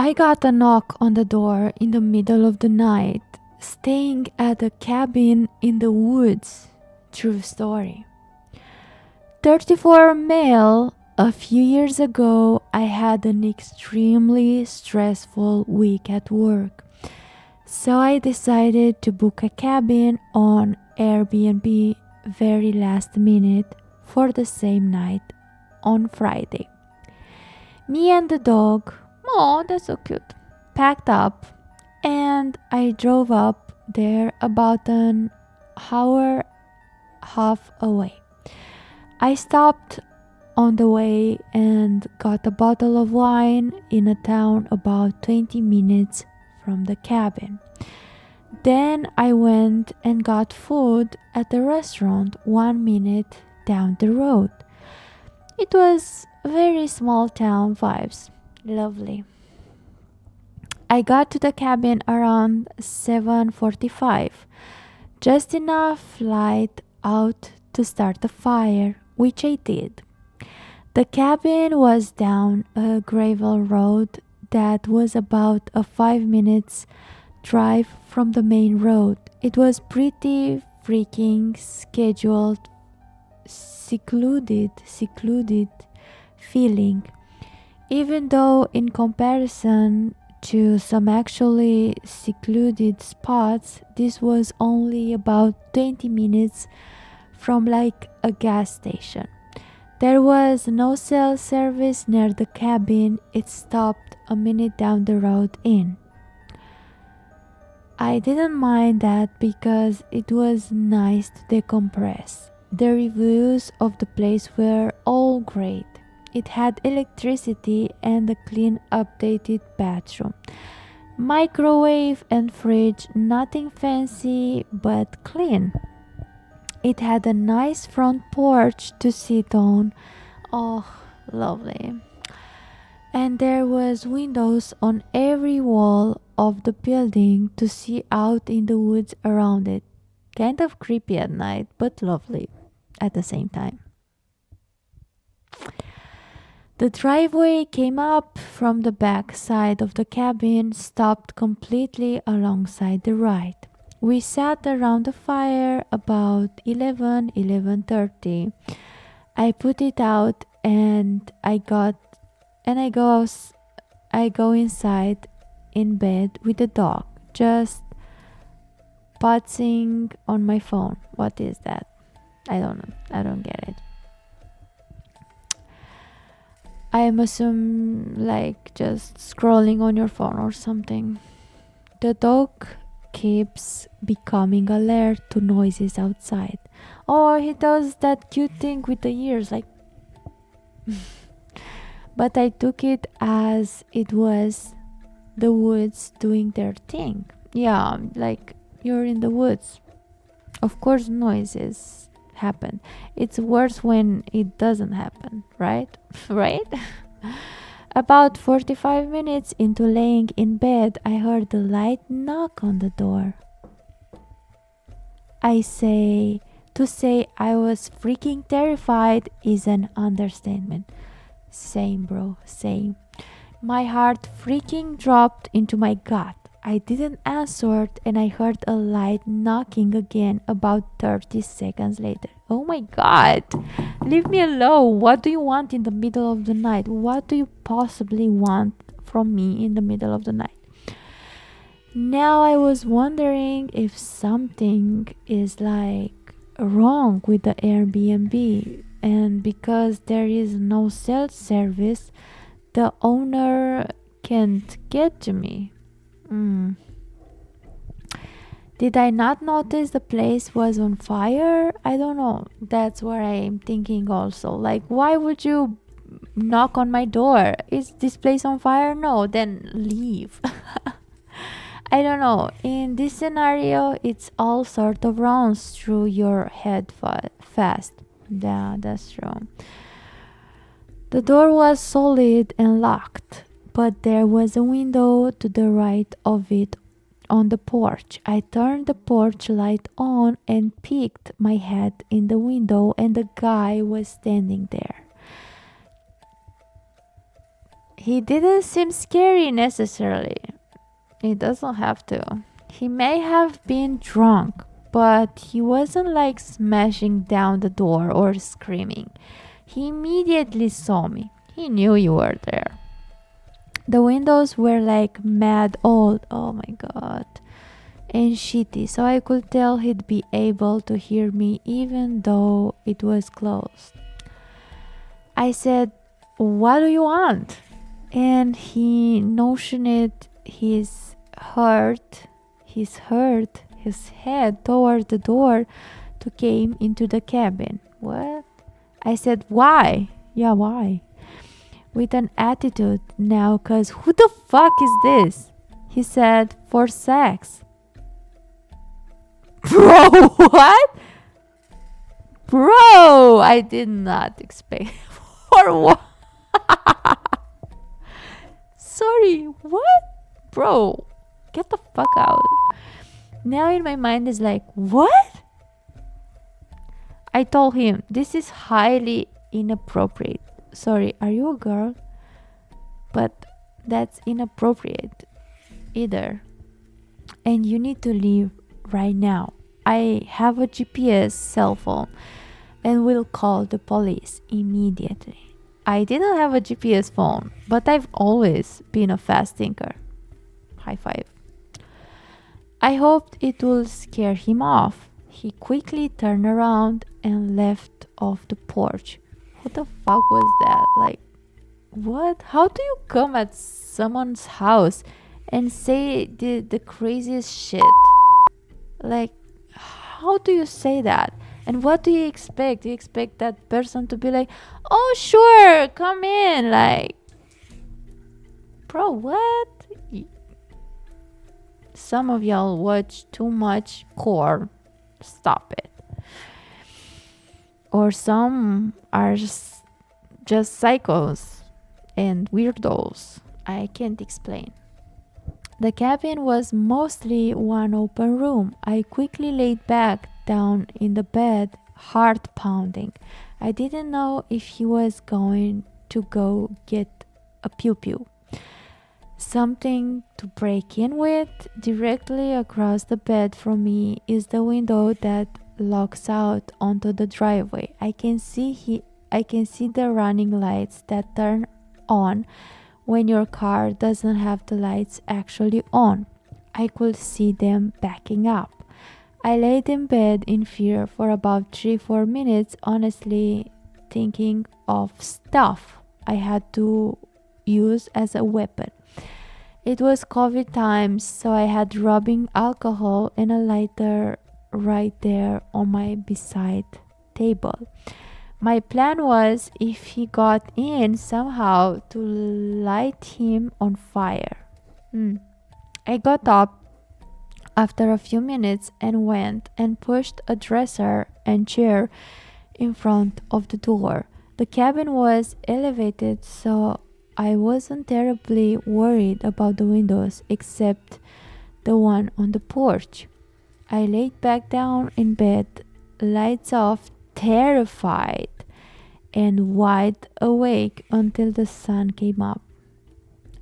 I got a knock on the door in the middle of the night, staying at a cabin in the woods. True story. 34 male. A few years ago, I had an extremely stressful week at work. So I decided to book a cabin on Airbnb very last minute for the same night on Friday. Me and the dog, oh, that's so cute, packed up and I drove up there about an hour half away. I stopped on the way and got a bottle of wine in a town about 20 minutes from the cabin. Then I went and got food at a restaurant 1 minute down the road. It was very small town vibes. Lovely. I got to the cabin around 7:45, just enough light out to start the fire, which I did. The cabin was down a gravel road that was about a 5 minutes drive from the main road. It was pretty freaking scheduled, secluded feeling, even though in comparison to some actually secluded spots, this was only about 20 minutes from like a gas station. There was no cell service near the cabin. It stopped a minute down the road in. I didn't mind that because it was nice to decompress. The reviews of the place were all great. It had electricity and a clean, updated bathroom. Microwave and fridge, nothing fancy but clean. It had a nice front porch to sit on. Oh, lovely. And there was windows on every wall of the building to see out in the woods around it. Kind of creepy at night, but lovely at the same time. The driveway came up from the back side of the cabin, stopped completely alongside the right. We sat around the fire about 11:30. I put it out and I go inside in bed with the dog, just putzing on my phone. What is that? I don't know. I don't get it. I am assume like just scrolling on your phone or something. The dog keeps becoming alert to noises outside. Oh, he does that cute thing with the ears, like. But I took it as it was the woods doing their thing. Yeah, like you're in the woods. Of course, noises happen. It's worse when it doesn't happen, right? Right? About 45 minutes into laying in bed, I heard a light knock on the door. To say I was freaking terrified is an understatement. Same, bro, same. My heart freaking dropped into my gut. I didn't answer and I heard a light knocking again about 30 seconds later. Oh my god! Leave me alone! What do you want in the middle of the night? What do you possibly want from me in the middle of the night? Now I was wondering if something is like wrong with the Airbnb, and because there is no cell service, the owner can't get to me. Did I not notice the place was on fire? I don't know. That's what I'm thinking also. Like, why would you knock on my door? Is this place on fire? No, then leave. I don't know. In this scenario, it's all sort of runs through your head fast. Yeah, that's true. The door was solid and locked, but there was a window to the right of it on the porch. I turned the porch light on and peeked my head in the window, and the guy was standing there. He didn't seem scary necessarily. It doesn't have to. He may have been drunk, but he wasn't like smashing down the door or screaming. He immediately saw me. He knew you were there. The windows were like mad old, oh my god, and shitty, so I could tell he'd be able to hear me even though it was closed. I said, "What do you want?" And he notioned his head toward the door to came into the cabin. What? I said, "Why?" Yeah, why? With an attitude now, cause who the fuck is this? He said, "For sex." Bro, what? Bro, I did not expect. For what? Sorry, what? Bro, get the fuck out. Now in my mind is like, what? I told him, this is highly inappropriate. Sorry, are you a girl? But that's inappropriate either. And you need to leave right now. I have a GPS cell phone and will call the police immediately. I didn't have a GPS phone, but I've always been a fast thinker. High five. I hoped it would scare him off. He quickly turned around and left off the porch. What the fuck was that? Like, what? How do you come at someone's house and say the craziest shit? Like, how do you say that? And what do you expect? Do you expect that person to be like, oh, sure, come in? Like, bro, what? Some of y'all watch too much core. Stop it. Or some are just psychos and weirdos. I can't explain. The cabin was mostly one open room. I quickly laid back down in the bed, heart pounding. I didn't know if he was going to go get a pew pew. Something to break in with. Directly across the bed from me is the window that looks out onto the driveway. I can see the running lights that turn on when your car doesn't have the lights actually on. I could see them backing up. I laid in bed in fear for about 3-4 minutes, honestly thinking of stuff I had to use as a weapon. It was COVID times, so I had rubbing alcohol and a lighter right there on my beside table. My plan was, if he got in somehow, to light him on fire. I got up after a few minutes and went and pushed a dresser and chair in front of the door. The cabin was elevated, so I wasn't terribly worried about the windows except the one on the porch. I laid back down in bed, lights off, terrified and wide awake until the sun came up.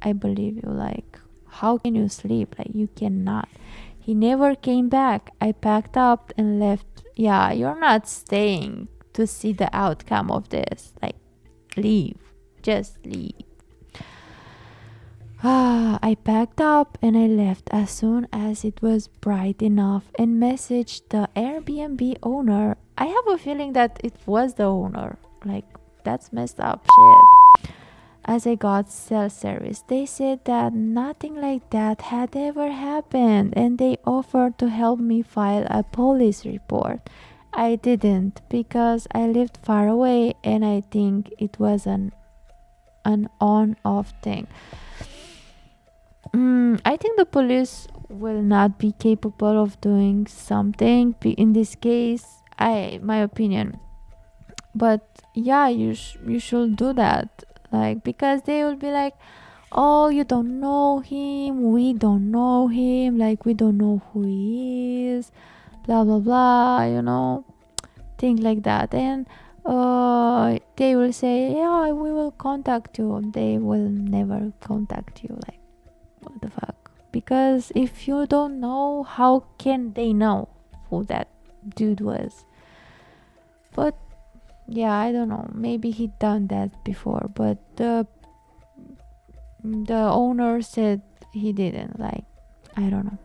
I believe you. Like, how can you sleep? Like, you cannot. He never came back. I packed up and left. Yeah, you're not staying to see the outcome of this. Like, leave. Just leave. I packed up and I left as soon as it was bright enough and messaged the Airbnb owner. I have a feeling that it was the owner. Like, that's messed up shit. As I got cell service, they said that nothing like that had ever happened and they offered to help me file a police report. I didn't because I lived far away and I think it was an on-off thing. I think the police will not be capable of doing something in this case. My opinion. But yeah, you should do that. Like, because they will be like, oh, you don't know him, we don't know him, like, we don't know who he is, blah blah blah, things like that. And they will say, yeah, we will contact you. They will never contact you. Like, what the fuck? Because if you don't know, how can they know who that dude was? But yeah, I don't know. Maybe he done that before, but the owner said he didn't. Like, I don't know.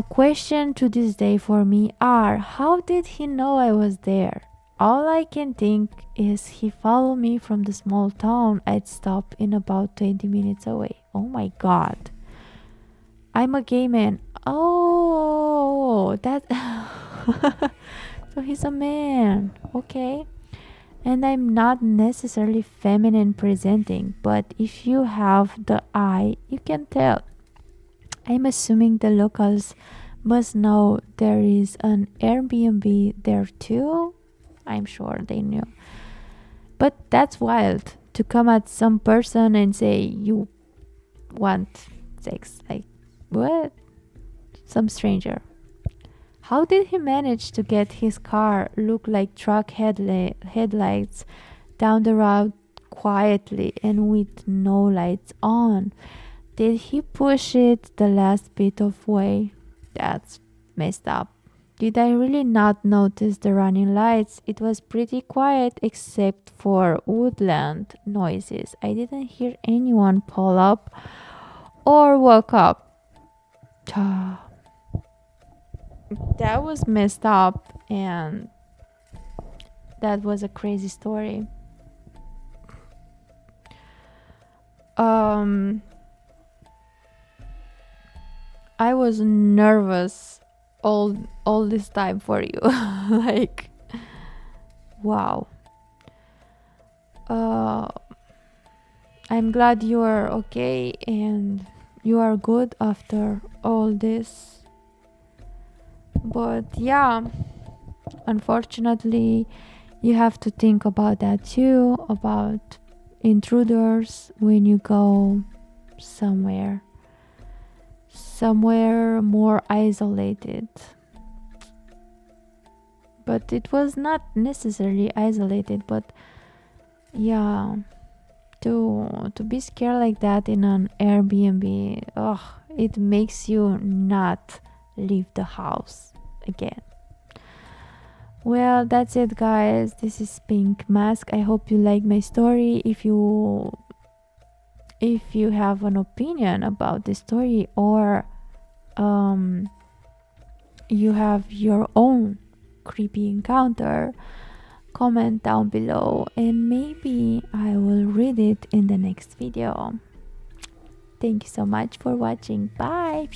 Question to this day for me are, how did he know I was there? All I can think is he followed me from the small town I'd stop in about 20 minutes away. Oh my god. I'm a gay man. Oh, that. So he's a man. Okay. And I'm not necessarily feminine presenting, but if you have the eye, you can tell. I'm assuming the locals must know there is an Airbnb there too. I'm sure they knew. But that's wild to come at some person and say you want sex. Like, what? Some stranger. How did he manage to get his car look like truck headlights down the road quietly and with no lights on? Did he push it the last bit of way? That's messed up. Did I really not notice the running lights? It was pretty quiet except for woodland noises. I didn't hear anyone pull up or walk up. That was messed up, and that was a crazy story. I was nervous all this time for you. Like, wow. I'm glad you are okay and you are good after all this. But yeah, unfortunately, you have to think about that too, about intruders when you go somewhere more isolated. But it was not necessarily isolated, but yeah, to be scared like that in an Airbnb, it makes you not leave the house again. Well, that's it, guys. This is Pink Mask. I hope you like my story. If you have an opinion about the story, or you have your own creepy encounter, comment down below and maybe I will read it in the next video. Thank you so much for watching. Bye.